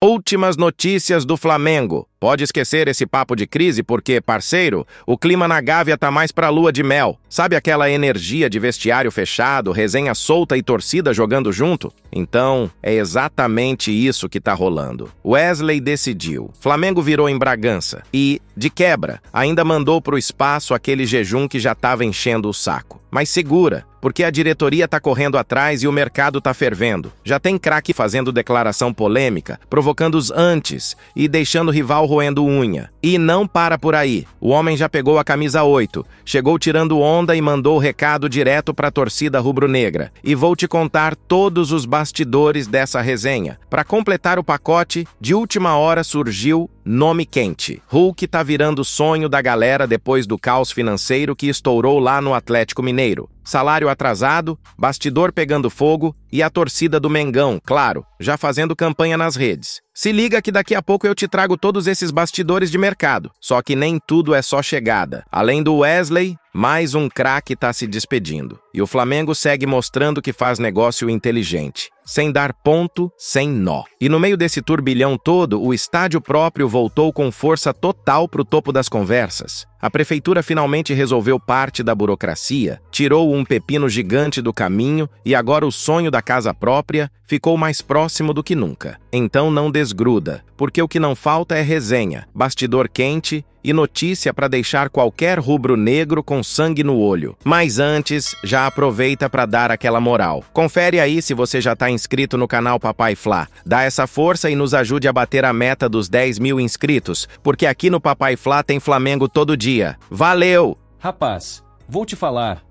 Últimas notícias do Flamengo. Pode esquecer esse papo de crise porque, parceiro, o clima na Gávea tá mais pra lua de mel. Sabe aquela energia de vestiário fechado, resenha solta e torcida jogando junto? Então, é exatamente isso que tá rolando. Wesley decidiu. Flamengo virou em Bragança e, de quebra, ainda mandou pro espaço aquele jejum que já tava enchendo o saco. Mas segura, porque a diretoria tá correndo atrás e o mercado tá fervendo. Já tem craque fazendo declaração polêmica, provocando os antes e deixando o rival roendo unha. E não para por aí. O homem já pegou a camisa 8, chegou tirando onda e mandou o recado direto pra torcida rubro-negra. E vou te contar todos os bastidores dessa resenha. Para completar o pacote, de última hora surgiu nome quente. Hulk tá virando sonho da galera depois do caos financeiro que estourou lá no Atlético Mineiro. Salário atrasado, bastidor pegando fogo e a torcida do Mengão, claro, já fazendo campanha nas redes. Se liga que daqui a pouco eu te trago todos esses bastidores de mercado. Só que nem tudo é só chegada. Além do Wesley, mais um craque tá se despedindo. E o Flamengo segue mostrando que faz negócio inteligente, sem dar ponto, sem nó. E no meio desse turbilhão todo, o estádio próprio voltou com força total pro topo das conversas. A prefeitura finalmente resolveu parte da burocracia, tirou um pepino gigante do caminho e agora o sonho da casa própria ficou mais próximo do que nunca. Então não desgruda, porque o que não falta é resenha, bastidor quente e notícia para deixar qualquer rubro-negro com sangue no olho. Mas antes, já aproveita para dar aquela moral. Confere aí se você já está inscrito no canal Papai Flá. Dá essa força e nos ajude a bater a meta dos 10 mil inscritos, porque aqui no Papai Flá tem Flamengo todo dia. Valeu! Rapaz, vou te falar.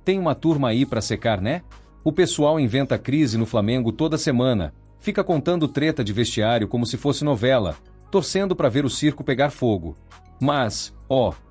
Tem uma turma aí pra secar, né? O pessoal inventa crise no Flamengo toda semana. Fica contando treta de vestiário como se fosse novela, torcendo pra ver o circo pegar fogo. Mas,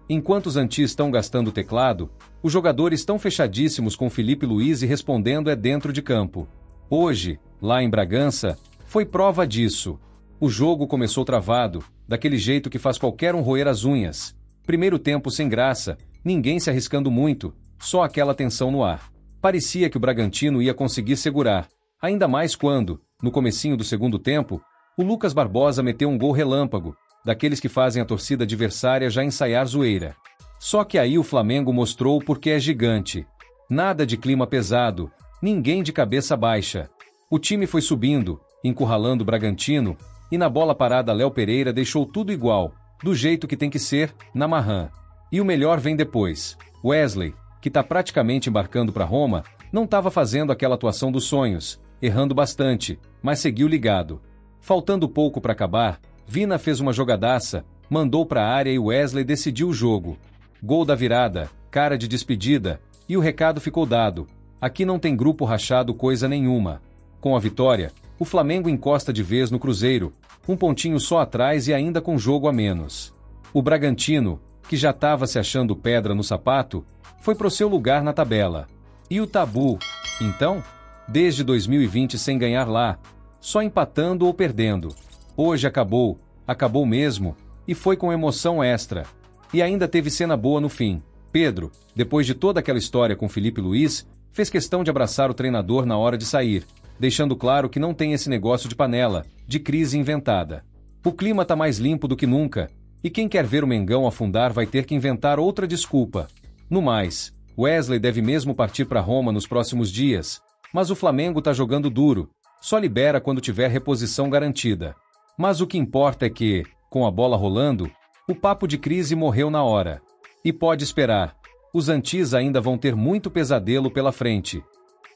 enquanto os antis estão gastando teclado, os jogadores estão fechadíssimos com Felipe Luiz e respondendo dentro de campo. Hoje, lá em Bragança, foi prova disso. O jogo começou travado, daquele jeito que faz qualquer um roer as unhas. Primeiro tempo sem graça, ninguém se arriscando muito, só aquela tensão no ar. Parecia que o Bragantino ia conseguir segurar, ainda mais quando, no comecinho do segundo tempo, o Lucas Barbosa meteu um gol relâmpago, daqueles que fazem a torcida adversária já ensaiar zoeira. Só que aí o Flamengo mostrou porque é gigante. Nada de clima pesado, ninguém de cabeça baixa. O time foi subindo, encurralando o Bragantino, e na bola parada Léo Pereira deixou tudo igual, do jeito que tem que ser, na marrã. E o melhor vem depois. Wesley, que tá praticamente embarcando para Roma, não estava fazendo aquela atuação dos sonhos, errando bastante, mas seguiu ligado. Faltando pouco para acabar, Vina fez uma jogadaça, mandou para a área e Wesley decidiu o jogo. Gol da virada, cara de despedida, e o recado ficou dado. Aqui não tem grupo rachado coisa nenhuma. Com a vitória, o Flamengo encosta de vez no Cruzeiro, um pontinho só atrás e ainda com jogo a menos. O Bragantino, que já estava se achando pedra no sapato, foi pro seu lugar na tabela. E o Tabu, então? Desde 2020 sem ganhar lá, só empatando ou perdendo. Hoje acabou mesmo, e foi com emoção extra. E ainda teve cena boa no fim. Pedro, depois de toda aquela história com Felipe Luiz, fez questão de abraçar o treinador na hora de sair, deixando claro que não tem esse negócio de panela, de crise inventada. O clima tá mais limpo do que nunca, e quem quer ver o Mengão afundar vai ter que inventar outra desculpa. No mais, Wesley deve mesmo partir para Roma nos próximos dias, mas o Flamengo tá jogando duro, só libera quando tiver reposição garantida. Mas o que importa é que, com a bola rolando, o papo de crise morreu na hora. E pode esperar, os antis ainda vão ter muito pesadelo pela frente.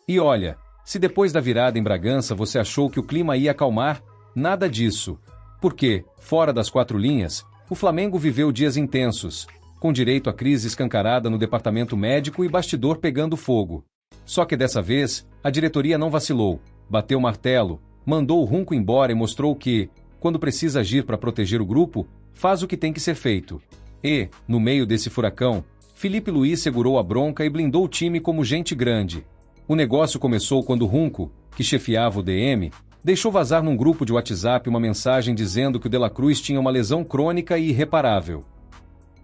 E olha, se depois da virada em Bragança você achou que o clima ia acalmar, nada disso. Porque, fora das quatro linhas, o Flamengo viveu dias intensos, com direito a crise escancarada no departamento médico e bastidor pegando fogo. Só que dessa vez, a diretoria não vacilou, bateu o martelo, mandou o Runco embora e mostrou que, quando precisa agir para proteger o grupo, faz o que tem que ser feito. E, no meio desse furacão, Felipe Luiz segurou a bronca e blindou o time como gente grande. O negócio começou quando Runco, que chefiava o DM, deixou vazar num grupo de WhatsApp uma mensagem dizendo que o De La Cruz tinha uma lesão crônica e irreparável.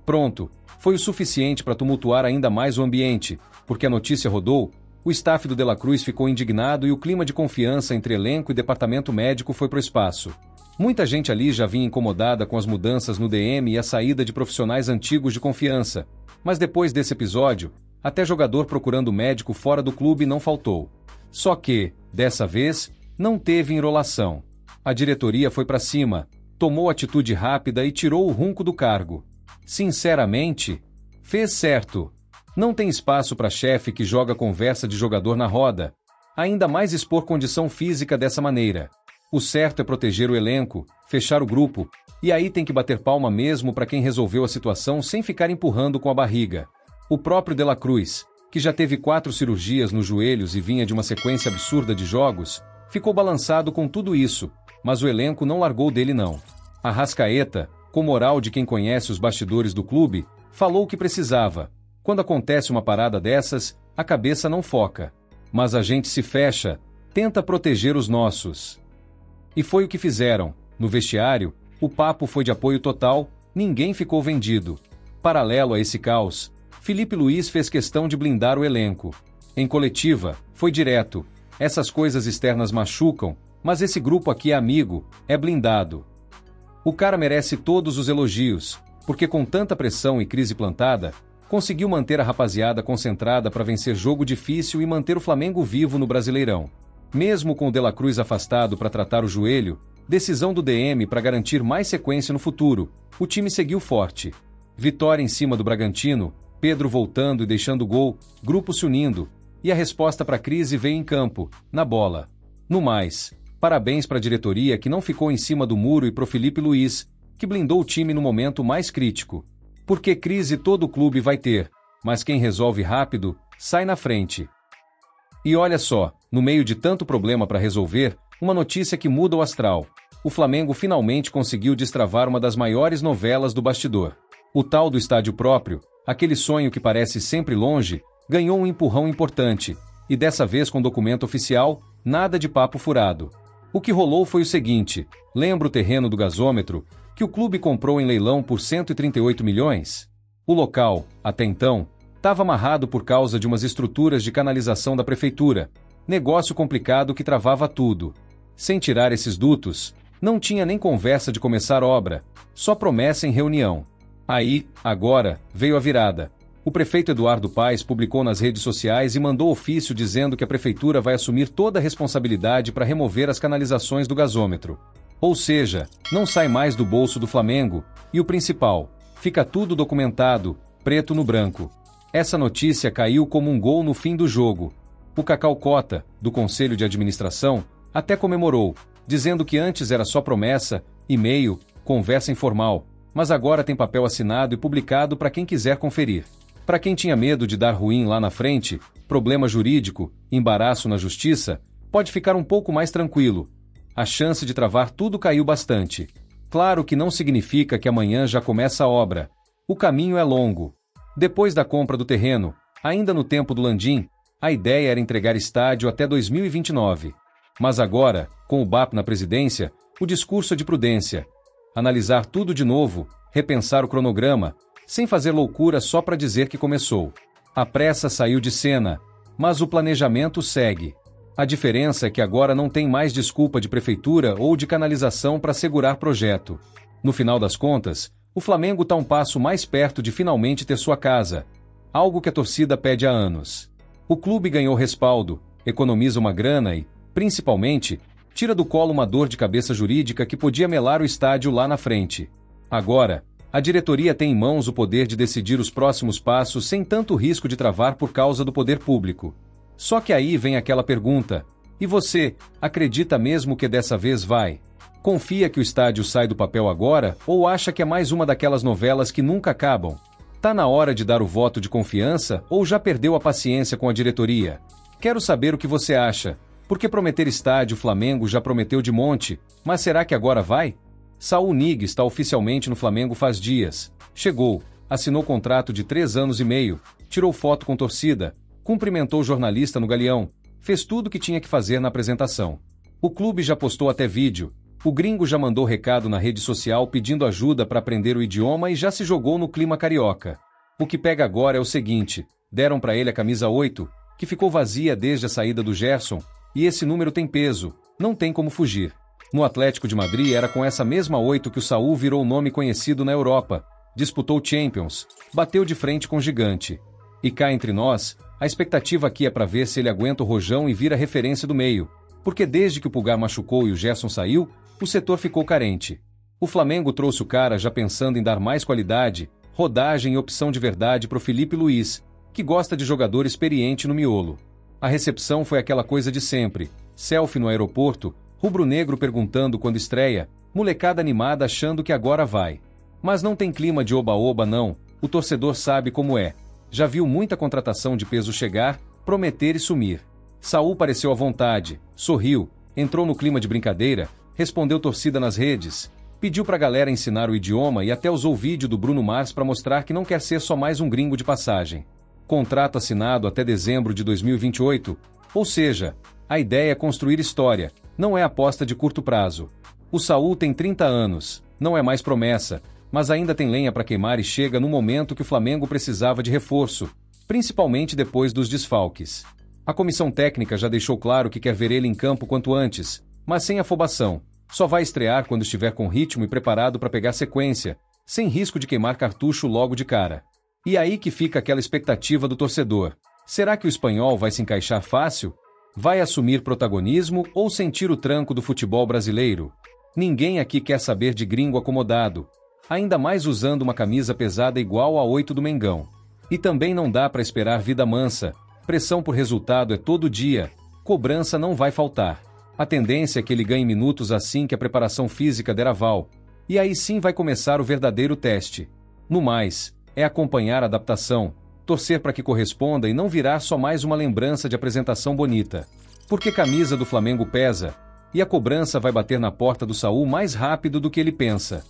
Pronto, foi o suficiente para tumultuar ainda mais o ambiente, porque a notícia rodou, o staff do De La Cruz ficou indignado e o clima de confiança entre elenco e departamento médico foi pro espaço. Muita gente ali já vinha incomodada com as mudanças no DM e a saída de profissionais antigos de confiança, mas depois desse episódio, até jogador procurando médico fora do clube não faltou. Só que, dessa vez, não teve enrolação. A diretoria foi para cima, tomou atitude rápida e tirou o Runco do cargo. Sinceramente, fez certo. Não tem espaço para chefe que joga conversa de jogador na roda, ainda mais expor condição física dessa maneira. O certo é proteger o elenco, fechar o grupo, e aí tem que bater palma mesmo para quem resolveu a situação sem ficar empurrando com a barriga. O próprio De La Cruz, que já teve 4 cirurgias nos joelhos e vinha de uma sequência absurda de jogos, ficou balançado com tudo isso, mas o elenco não largou dele não. Arrascaeta, com moral de quem conhece os bastidores do clube, falou o que precisava. Quando acontece uma parada dessas, a cabeça não foca. Mas a gente se fecha, tenta proteger os nossos. E foi o que fizeram. No vestiário, o papo foi de apoio total, ninguém ficou vendido. Paralelo a esse caos, Felipe Luiz fez questão de blindar o elenco. Em coletiva, foi direto. Essas coisas externas machucam, mas esse grupo aqui é amigo, é blindado. O cara merece todos os elogios, porque com tanta pressão e crise plantada, conseguiu manter a rapaziada concentrada para vencer jogo difícil e manter o Flamengo vivo no Brasileirão. Mesmo com o De La Cruz afastado para tratar o joelho, decisão do DM para garantir mais sequência no futuro, o time seguiu forte. Vitória em cima do Bragantino, Pedro voltando e deixando o gol, grupo se unindo, e a resposta para a crise veio em campo, na bola. No mais, parabéns para a diretoria que não ficou em cima do muro e pro Felipe Luiz, que blindou o time no momento mais crítico. Porque crise todo clube vai ter, mas quem resolve rápido, sai na frente. E olha só, no meio de tanto problema para resolver, uma notícia que muda o astral. O Flamengo finalmente conseguiu destravar uma das maiores novelas do bastidor. O tal do estádio próprio, aquele sonho que parece sempre longe, ganhou um empurrão importante, e dessa vez com documento oficial, nada de papo furado. O que rolou foi o seguinte: lembra o terreno do gasômetro, que o clube comprou em leilão por 138 milhões? O local, até então, estava amarrado por causa de umas estruturas de canalização da prefeitura, negócio complicado que travava tudo. Sem tirar esses dutos, não tinha nem conversa de começar obra, só promessa em reunião. Aí, agora, veio a virada. O prefeito Eduardo Paes publicou nas redes sociais e mandou ofício dizendo que a prefeitura vai assumir toda a responsabilidade para remover as canalizações do gasômetro. Ou seja, não sai mais do bolso do Flamengo, e o principal, fica tudo documentado, preto no branco. Essa notícia caiu como um gol no fim do jogo. O Cacau Cota, do Conselho de Administração, até comemorou, dizendo que antes era só promessa, e-mail, conversa informal, mas agora tem papel assinado e publicado para quem quiser conferir. Para quem tinha medo de dar ruim lá na frente, problema jurídico, embaraço na justiça, pode ficar um pouco mais tranquilo. A chance de travar tudo caiu bastante. Claro que não significa que amanhã já começa a obra. O caminho é longo. Depois da compra do terreno, ainda no tempo do Landim, a ideia era entregar estádio até 2029. Mas agora, com o BAP na presidência, o discurso é de prudência. Analisar tudo de novo, repensar o cronograma, sem fazer loucura só para dizer que começou. A pressa saiu de cena, mas o planejamento segue. A diferença é que agora não tem mais desculpa de prefeitura ou de canalização para segurar projeto. No final das contas, o Flamengo está um passo mais perto de finalmente ter sua casa, algo que a torcida pede há anos. O clube ganhou respaldo, economiza uma grana e, principalmente, tira do colo uma dor de cabeça jurídica que podia melar o estádio lá na frente. Agora, a diretoria tem em mãos o poder de decidir os próximos passos sem tanto risco de travar por causa do poder público. Só que aí vem aquela pergunta: e você, acredita mesmo que dessa vez vai? Confia que o estádio sai do papel agora ou acha que é mais uma daquelas novelas que nunca acabam? Tá na hora de dar o voto de confiança ou já perdeu a paciência com a diretoria? Quero saber o que você acha, porque prometer estádio o Flamengo já prometeu de monte, mas será que agora vai? Saul Nig está oficialmente no Flamengo faz dias. Chegou, assinou contrato de 3 anos e meio, tirou foto com torcida, cumprimentou o jornalista no Galeão, fez tudo o que tinha que fazer na apresentação. O clube já postou até vídeo, o gringo já mandou recado na rede social pedindo ajuda para aprender o idioma e já se jogou no clima carioca. O que pega agora é o seguinte: deram para ele a camisa 8, que ficou vazia desde a saída do Gerson, e esse número tem peso, não tem como fugir. No Atlético de Madrid era com essa mesma 8 que o Saúl virou nome conhecido na Europa, disputou Champions, bateu de frente com o gigante. E cá entre nós, a expectativa aqui é para ver se ele aguenta o rojão e vira referência do meio, porque desde que o Pulgar machucou e o Gerson saiu, o setor ficou carente. O Flamengo trouxe o cara já pensando em dar mais qualidade, rodagem e opção de verdade pro Felipe Luiz, que gosta de jogador experiente no miolo. A recepção foi aquela coisa de sempre, selfie no aeroporto, rubro-negro perguntando quando estreia, molecada animada achando que agora vai. Mas não tem clima de oba-oba não, o torcedor sabe como é. Já viu muita contratação de peso chegar, prometer e sumir. Saúl pareceu à vontade, sorriu, entrou no clima de brincadeira, respondeu torcida nas redes, pediu pra galera ensinar o idioma e até usou vídeo do Bruno Mars para mostrar que não quer ser só mais um gringo de passagem. Contrato assinado até dezembro de 2028, ou seja, a ideia é construir história, não é aposta de curto prazo. O Saúl tem 30 anos, não é mais promessa, mas ainda tem lenha para queimar e chega no momento que o Flamengo precisava de reforço, principalmente depois dos desfalques. A comissão técnica já deixou claro que quer ver ele em campo quanto antes, mas sem afobação. Só vai estrear quando estiver com ritmo e preparado para pegar sequência, sem risco de queimar cartucho logo de cara. E aí que fica aquela expectativa do torcedor. Será que o espanhol vai se encaixar fácil? Vai assumir protagonismo ou sentir o tranco do futebol brasileiro? Ninguém aqui quer saber de gringo acomodado, ainda mais usando uma camisa pesada igual a 8 do Mengão. E também não dá para esperar vida mansa, pressão por resultado é todo dia, cobrança não vai faltar. A tendência é que ele ganhe minutos assim que a preparação física der aval, e aí sim vai começar o verdadeiro teste. No mais, é acompanhar a adaptação, torcer para que corresponda e não virar só mais uma lembrança de apresentação bonita. Porque camisa do Flamengo pesa, e a cobrança vai bater na porta do Saúl mais rápido do que ele pensa.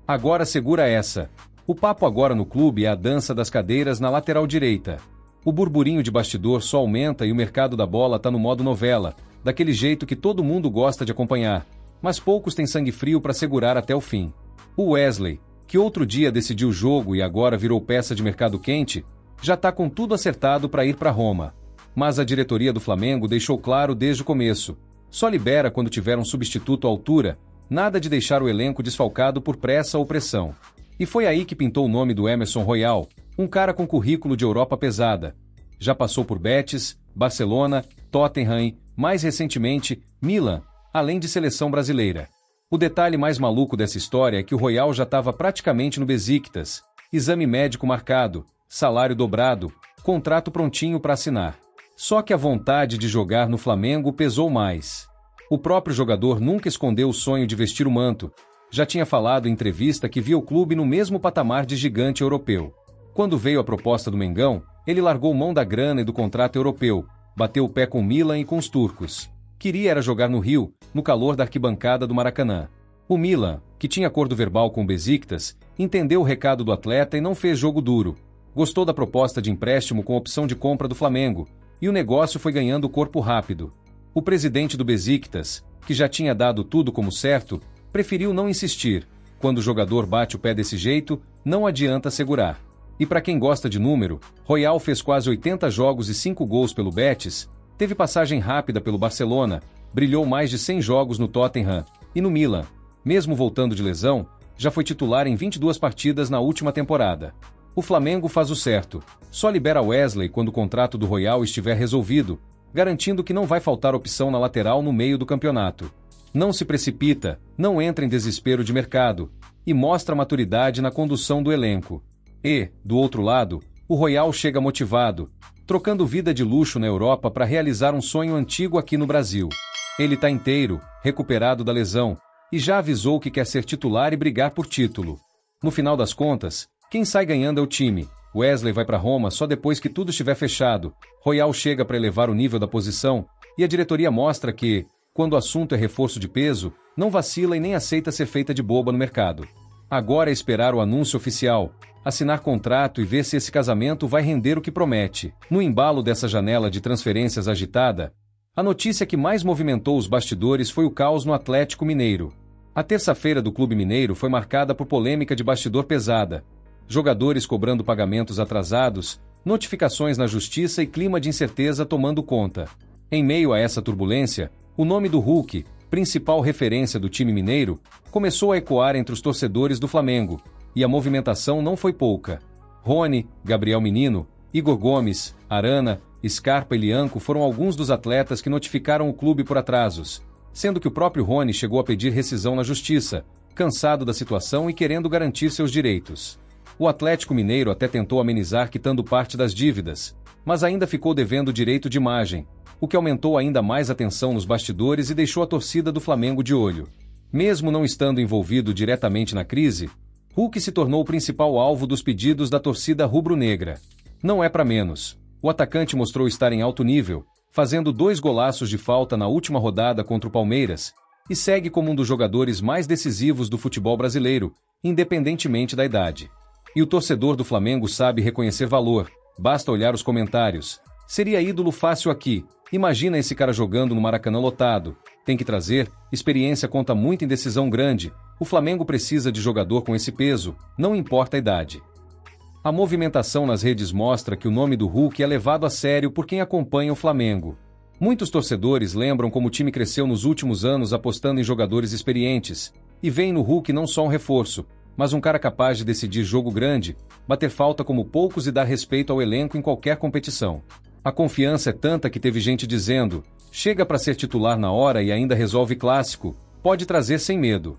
Agora segura essa. O papo agora no clube é a dança das cadeiras na lateral direita. O burburinho de bastidor só aumenta e o mercado da bola tá no modo novela, daquele jeito que todo mundo gosta de acompanhar, mas poucos têm sangue frio para segurar até o fim. O Wesley, que outro dia decidiu o jogo e agora virou peça de mercado quente, já tá com tudo acertado para ir para Roma. Mas a diretoria do Flamengo deixou claro desde o começo, só libera quando tiver um substituto à altura, nada de deixar o elenco desfalcado por pressa ou pressão. E foi aí que pintou o nome do Emerson Royal, um cara com currículo de Europa pesada. Já passou por Betis, Barcelona, Tottenham e, mais recentemente, Milan, além de seleção brasileira. O detalhe mais maluco dessa história é que o Royal já estava praticamente no Besiktas, exame médico marcado, salário dobrado, contrato prontinho para assinar. Só que a vontade de jogar no Flamengo pesou mais. O próprio jogador nunca escondeu o sonho de vestir o manto, já tinha falado em entrevista que via o clube no mesmo patamar de gigante europeu. Quando veio a proposta do Mengão, ele largou mão da grana e do contrato europeu, bateu o pé com o Milan e com os turcos. Queria era jogar no Rio, no calor da arquibancada do Maracanã. O Milan, que tinha acordo verbal com o Besiktas, entendeu o recado do atleta e não fez jogo duro. Gostou da proposta de empréstimo com opção de compra do Flamengo, e o negócio foi ganhando corpo rápido. O presidente do Besiktas, que já tinha dado tudo como certo, preferiu não insistir. Quando o jogador bate o pé desse jeito, não adianta segurar. E para quem gosta de número, Royal fez quase 80 jogos e 5 gols pelo Betis, teve passagem rápida pelo Barcelona, brilhou mais de 100 jogos no Tottenham e no Milan. Mesmo voltando de lesão, já foi titular em 22 partidas na última temporada. O Flamengo faz o certo, só libera Wesley quando o contrato do Royal estiver resolvido, garantindo que não vai faltar opção na lateral no meio do campeonato. Não se precipita, não entra em desespero de mercado, e mostra maturidade na condução do elenco. E, do outro lado, o Royal chega motivado, trocando vida de luxo na Europa para realizar um sonho antigo aqui no Brasil. Ele tá inteiro, recuperado da lesão, e já avisou que quer ser titular e brigar por título. No final das contas, quem sai ganhando é o time. Wesley vai para Roma só depois que tudo estiver fechado. Royal chega para elevar o nível da posição, e a diretoria mostra que, quando o assunto é reforço de peso, não vacila e nem aceita ser feita de boba no mercado. Agora é esperar o anúncio oficial, assinar contrato e ver se esse casamento vai render o que promete. No embalo dessa janela de transferências agitada, a notícia que mais movimentou os bastidores foi o caos no Atlético Mineiro. A terça-feira do Clube Mineiro foi marcada por polêmica de bastidor pesada. Jogadores cobrando pagamentos atrasados, notificações na justiça e clima de incerteza tomando conta. Em meio a essa turbulência, o nome do Hulk, principal referência do time mineiro, começou a ecoar entre os torcedores do Flamengo, e a movimentação não foi pouca. Rony, Gabriel Menino, Igor Gomes, Arana, Scarpa e Lianco foram alguns dos atletas que notificaram o clube por atrasos, sendo que o próprio Rony chegou a pedir rescisão na justiça, cansado da situação e querendo garantir seus direitos. O Atlético Mineiro até tentou amenizar quitando parte das dívidas, mas ainda ficou devendo direito de imagem, o que aumentou ainda mais a tensão nos bastidores e deixou a torcida do Flamengo de olho. Mesmo não estando envolvido diretamente na crise, Hulk se tornou o principal alvo dos pedidos da torcida rubro-negra. Não é para menos. O atacante mostrou estar em alto nível, fazendo 2 golaços de falta na última rodada contra o Palmeiras, e segue como um dos jogadores mais decisivos do futebol brasileiro, independentemente da idade. E o torcedor do Flamengo sabe reconhecer valor, basta olhar os comentários. Seria ídolo fácil aqui, imagina esse cara jogando no Maracanã lotado. Tem que trazer, experiência conta muito em decisão grande, o Flamengo precisa de jogador com esse peso, não importa a idade. A movimentação nas redes mostra que o nome do Hulk é levado a sério por quem acompanha o Flamengo. Muitos torcedores lembram como o time cresceu nos últimos anos apostando em jogadores experientes, e veem no Hulk não só um reforço, mas um cara capaz de decidir jogo grande, bater falta como poucos e dar respeito ao elenco em qualquer competição. A confiança é tanta que teve gente dizendo, chega para ser titular na hora e ainda resolve clássico, pode trazer sem medo.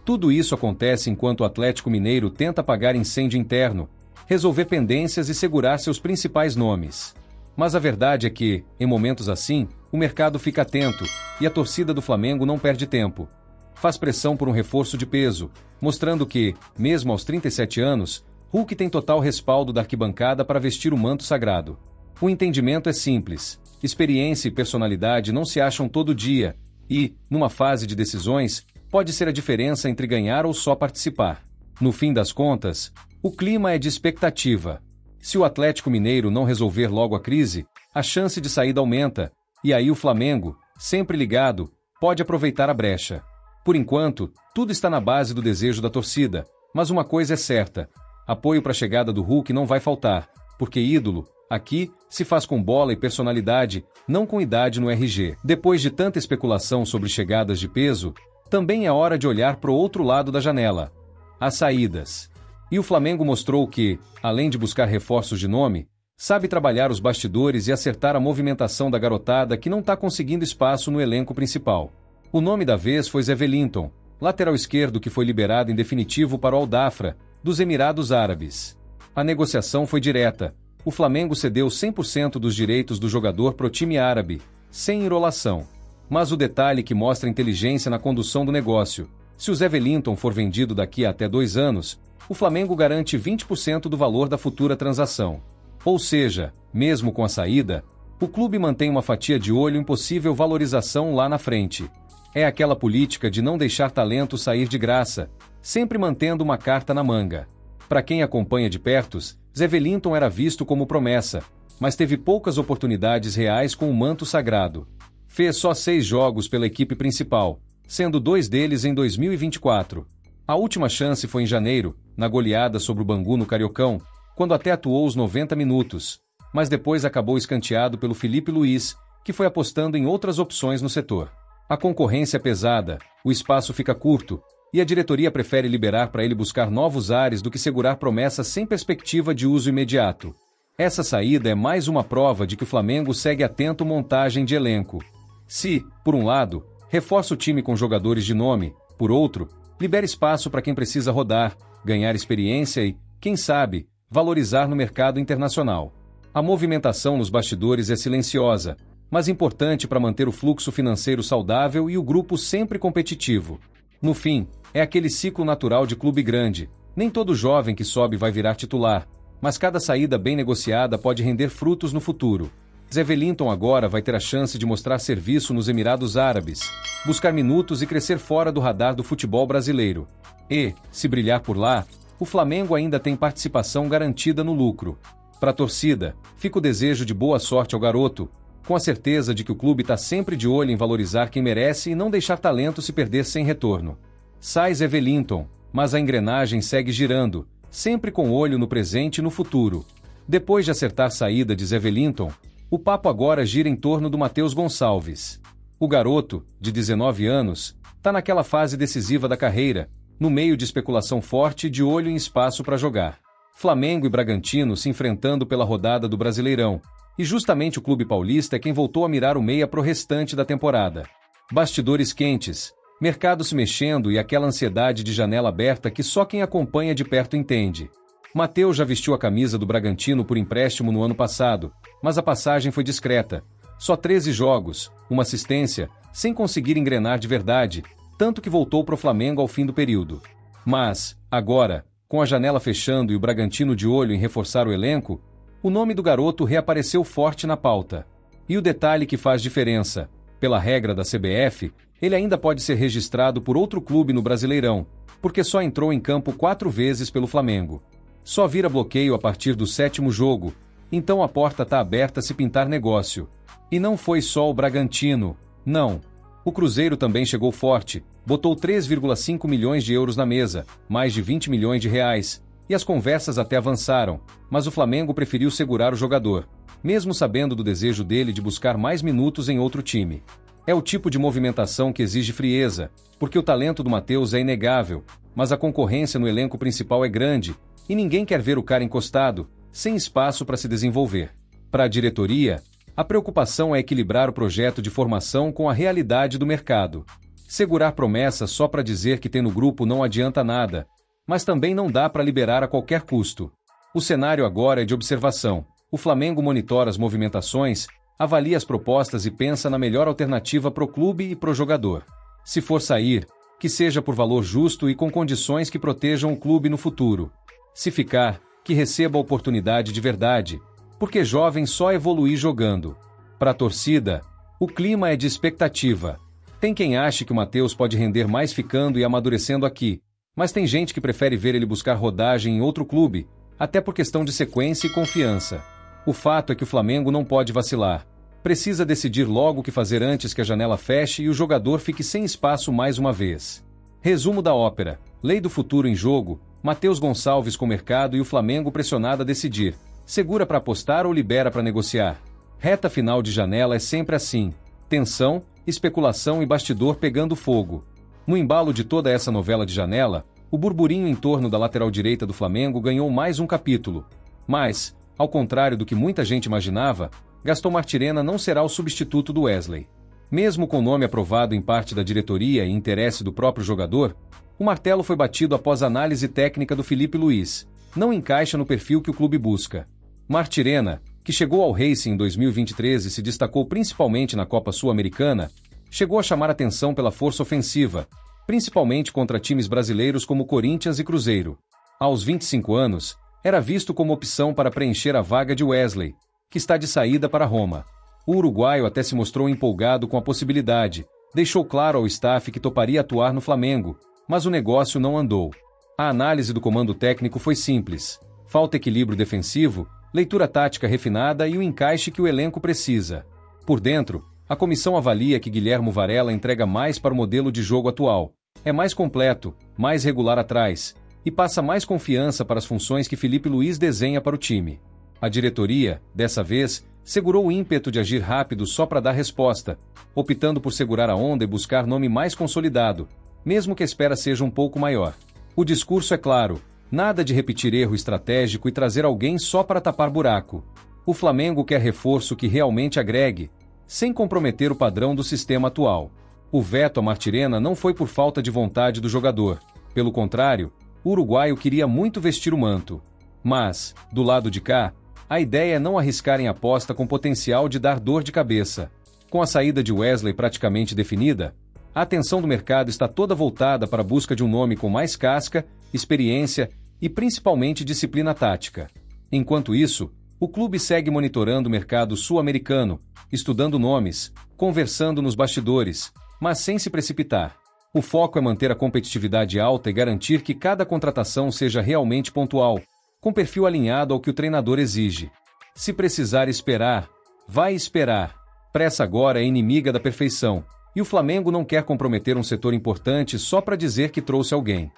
Tudo isso acontece enquanto o Atlético Mineiro tenta apagar incêndio interno, resolver pendências e segurar seus principais nomes. Mas a verdade é que, em momentos assim, o mercado fica atento, e a torcida do Flamengo não perde tempo. Faz pressão por um reforço de peso, mostrando que, mesmo aos 37 anos, Hulk tem total respaldo da arquibancada para vestir o manto sagrado. O entendimento é simples, experiência e personalidade não se acham todo dia, e, numa fase de decisões, pode ser a diferença entre ganhar ou só participar. No fim das contas, o clima é de expectativa. Se o Atlético Mineiro não resolver logo a crise, a chance de saída aumenta, e aí o Flamengo, sempre ligado, pode aproveitar a brecha. Por enquanto, tudo está na base do desejo da torcida, mas uma coisa é certa, apoio para a chegada do Hulk não vai faltar, porque ídolo, aqui, se faz com bola e personalidade, não com idade no RG. Depois de tanta especulação sobre chegadas de peso, também é hora de olhar para o outro lado da janela. As saídas. E o Flamengo mostrou que, além de buscar reforços de nome, sabe trabalhar os bastidores e acertar a movimentação da garotada que não está conseguindo espaço no elenco principal. O nome da vez foi Zé Wellington, lateral esquerdo que foi liberado em definitivo para o Al Dafra, dos Emirados Árabes. A negociação foi direta. O Flamengo cedeu 100% dos direitos do jogador pro time árabe, sem enrolação. Mas o detalhe que mostra inteligência na condução do negócio: se o Zé Wellington for vendido daqui a até 2 anos, o Flamengo garante 20% do valor da futura transação. Ou seja, mesmo com a saída, o clube mantém uma fatia de olho em possível valorização lá na frente. É aquela política de não deixar talento sair de graça, sempre mantendo uma carta na manga. Para quem acompanha de perto, Zé Wellington era visto como promessa, mas teve poucas oportunidades reais com o manto sagrado. Fez só 6 jogos pela equipe principal, sendo 2 deles em 2024. A última chance foi em janeiro, na goleada sobre o Bangu no Cariocão, quando até atuou os 90 minutos, mas depois acabou escanteado pelo Felipe Luiz, que foi apostando em outras opções no setor. A concorrência é pesada, o espaço fica curto, e a diretoria prefere liberar para ele buscar novos ares do que segurar promessas sem perspectiva de uso imediato. Essa saída é mais uma prova de que o Flamengo segue atento à montagem de elenco. Se, por um lado, reforça o time com jogadores de nome, por outro, libera espaço para quem precisa rodar, ganhar experiência e, quem sabe, valorizar no mercado internacional. A movimentação nos bastidores é silenciosa, mas importante para manter o fluxo financeiro saudável e o grupo sempre competitivo. No fim, é aquele ciclo natural de clube grande. Nem todo jovem que sobe vai virar titular, mas cada saída bem negociada pode render frutos no futuro. Zé Wellington agora vai ter a chance de mostrar serviço nos Emirados Árabes, buscar minutos e crescer fora do radar do futebol brasileiro. E, se brilhar por lá, o Flamengo ainda tem participação garantida no lucro. Para a torcida, fica o desejo de boa sorte ao garoto, com a certeza de que o clube está sempre de olho em valorizar quem merece e não deixar talento se perder sem retorno. Sai Zé Wellington, mas a engrenagem segue girando, sempre com olho no presente e no futuro. Depois de acertar a saída de Zé Wellington, o papo agora gira em torno do Matheus Gonçalves. O garoto, de 19 anos, tá naquela fase decisiva da carreira, no meio de especulação forte e de olho em espaço para jogar. Flamengo e Bragantino se enfrentando pela rodada do Brasileirão, e justamente o clube paulista é quem voltou a mirar o meia pro restante da temporada. Bastidores quentes, mercado se mexendo e aquela ansiedade de janela aberta que só quem acompanha de perto entende. Matheus já vestiu a camisa do Bragantino por empréstimo no ano passado, mas a passagem foi discreta. Só 13 jogos, uma assistência, sem conseguir engrenar de verdade, tanto que voltou pro Flamengo ao fim do período. Mas, agora, com a janela fechando e o Bragantino de olho em reforçar o elenco, o nome do garoto reapareceu forte na pauta. E o detalhe que faz diferença: pela regra da CBF, ele ainda pode ser registrado por outro clube no Brasileirão, porque só entrou em campo 4 vezes pelo Flamengo. Só vira bloqueio a partir do 7º jogo, então a porta tá aberta se pintar negócio. E não foi só o Bragantino, não. O Cruzeiro também chegou forte, botou 3,5 milhões de euros na mesa, mais de 20 milhões de reais, e as conversas até avançaram, mas o Flamengo preferiu segurar o jogador, mesmo sabendo do desejo dele de buscar mais minutos em outro time. É o tipo de movimentação que exige frieza, porque o talento do Matheus é inegável, mas a concorrência no elenco principal é grande, e ninguém quer ver o cara encostado, sem espaço para se desenvolver. Para a diretoria, a preocupação é equilibrar o projeto de formação com a realidade do mercado. Segurar promessas só para dizer que tem no grupo não adianta nada, mas também não dá para liberar a qualquer custo. O cenário agora é de observação. O Flamengo monitora as movimentações, avalia as propostas e pensa na melhor alternativa pro clube e pro jogador. Se for sair, que seja por valor justo e com condições que protejam o clube no futuro. Se ficar, que receba a oportunidade de verdade, porque jovem só evolui jogando. Para a torcida, o clima é de expectativa. Tem quem ache que o Matheus pode render mais ficando e amadurecendo aqui, mas tem gente que prefere ver ele buscar rodagem em outro clube, até por questão de sequência e confiança. O fato é que o Flamengo não pode vacilar. Precisa decidir logo o que fazer antes que a janela feche e o jogador fique sem espaço mais uma vez. Resumo da ópera: lei do futuro em jogo, Matheus Gonçalves com mercado e o Flamengo pressionado a decidir. Segura para apostar ou libera para negociar? Reta final de janela é sempre assim: tensão, especulação e bastidor pegando fogo. No embalo de toda essa novela de janela, o burburinho em torno da lateral direita do Flamengo ganhou mais um capítulo. Mas, ao contrário do que muita gente imaginava, Gaston Martirena não será o substituto do Wesley. Mesmo com o nome aprovado em parte da diretoria e interesse do próprio jogador, o martelo foi batido após a análise técnica do Felipe Luiz. Não encaixa no perfil que o clube busca. Martirena, que chegou ao Racing em 2023 e se destacou principalmente na Copa Sul-Americana, chegou a chamar atenção pela força ofensiva, principalmente contra times brasileiros como Corinthians e Cruzeiro. Aos 25 anos, era visto como opção para preencher a vaga de Wesley, que está de saída para Roma. O uruguaio até se mostrou empolgado com a possibilidade, deixou claro ao staff que toparia atuar no Flamengo, mas o negócio não andou. A análise do comando técnico foi simples: falta equilíbrio defensivo, leitura tática refinada e o encaixe que o elenco precisa. Por dentro, a comissão avalia que Guilhermo Varela entrega mais para o modelo de jogo atual. É mais completo, mais regular atrás, e passa mais confiança para as funções que Felipe Luiz desenha para o time. A diretoria, dessa vez, segurou o ímpeto de agir rápido só para dar resposta, optando por segurar a onda e buscar nome mais consolidado, mesmo que a espera seja um pouco maior. O discurso é claro: nada de repetir erro estratégico e trazer alguém só para tapar buraco. O Flamengo quer reforço que realmente agregue, sem comprometer o padrão do sistema atual. O veto a Martirena não foi por falta de vontade do jogador. Pelo contrário, o uruguaio queria muito vestir o manto. Mas, do lado de cá, a ideia é não arriscar em aposta com potencial de dar dor de cabeça. Com a saída de Wesley praticamente definida, a atenção do mercado está toda voltada para a busca de um nome com mais casca, experiência e principalmente disciplina tática. Enquanto isso, o clube segue monitorando o mercado sul-americano, estudando nomes, conversando nos bastidores, mas sem se precipitar. O foco é manter a competitividade alta e garantir que cada contratação seja realmente pontual, com perfil alinhado ao que o treinador exige. Se precisar esperar, vai esperar. Pressa agora é inimiga da perfeição, e o Flamengo não quer comprometer um setor importante só para dizer que trouxe alguém.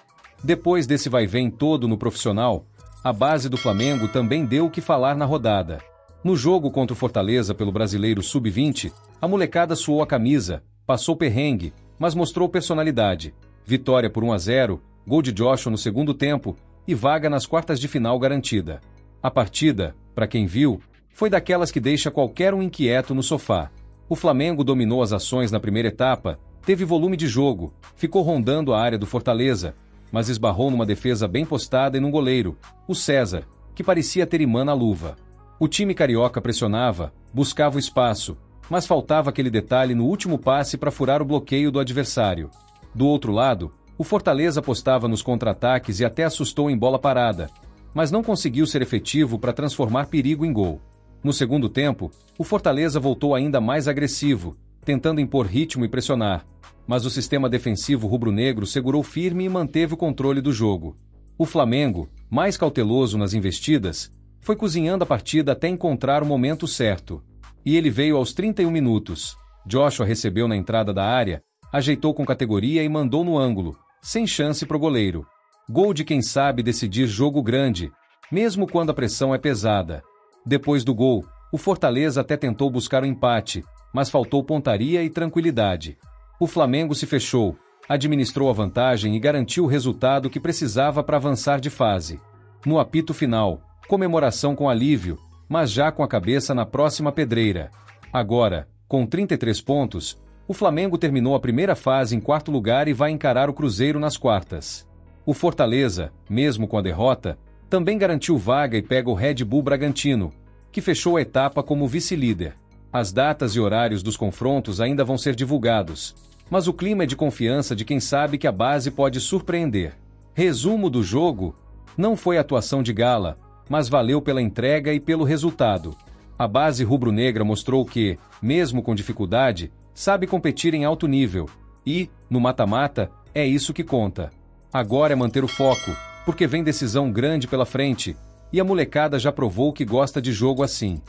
Depois desse vai-vem todo no profissional, a base do Flamengo também deu o que falar na rodada. No jogo contra o Fortaleza pelo Brasileiro Sub-20, a molecada suou a camisa, Passou perrengue, mas mostrou personalidade. Vitória por 1-0, gol de Joshua no segundo tempo e vaga nas quartas de final garantida. A partida, para quem viu, foi daquelas que deixa qualquer um inquieto no sofá. O Flamengo dominou as ações na primeira etapa, teve volume de jogo, ficou rondando a área do Fortaleza, mas esbarrou numa defesa bem postada e num goleiro, o César, que parecia ter imã na luva. O time carioca pressionava, buscava o espaço, mas faltava aquele detalhe no último passe para furar o bloqueio do adversário. Do outro lado, o Fortaleza apostava nos contra-ataques e até assustou em bola parada, mas não conseguiu ser efetivo para transformar perigo em gol. No segundo tempo, o Fortaleza voltou ainda mais agressivo, tentando impor ritmo e pressionar, mas o sistema defensivo rubro-negro segurou firme e manteve o controle do jogo. O Flamengo, mais cauteloso nas investidas, foi cozinhando a partida até encontrar o momento certo. E ele veio aos 31 minutos. Joshua recebeu na entrada da área, ajeitou com categoria e mandou no ângulo, sem chance pro goleiro. Gol de quem sabe decidir jogo grande, mesmo quando a pressão é pesada. Depois do gol, o Fortaleza até tentou buscar o empate, mas faltou pontaria e tranquilidade. O Flamengo se fechou, administrou a vantagem e garantiu o resultado que precisava para avançar de fase. No apito final, comemoração com alívio, mas já com a cabeça na próxima pedreira. Agora, com 33 pontos, o Flamengo terminou a primeira fase em quarto lugar e vai encarar o Cruzeiro nas quartas. O Fortaleza, mesmo com a derrota, também garantiu vaga e pega o Red Bull Bragantino, que fechou a etapa como vice-líder. As datas e horários dos confrontos ainda vão ser divulgados, mas o clima é de confiança de quem sabe que a base pode surpreender. Resumo do jogo: não foi atuação de gala, mas valeu pela entrega e pelo resultado. A base rubro-negra mostrou que, mesmo com dificuldade, sabe competir em alto nível. E, no mata-mata, é isso que conta. Agora é manter o foco, porque vem decisão grande pela frente, e a molecada já provou que gosta de jogo assim.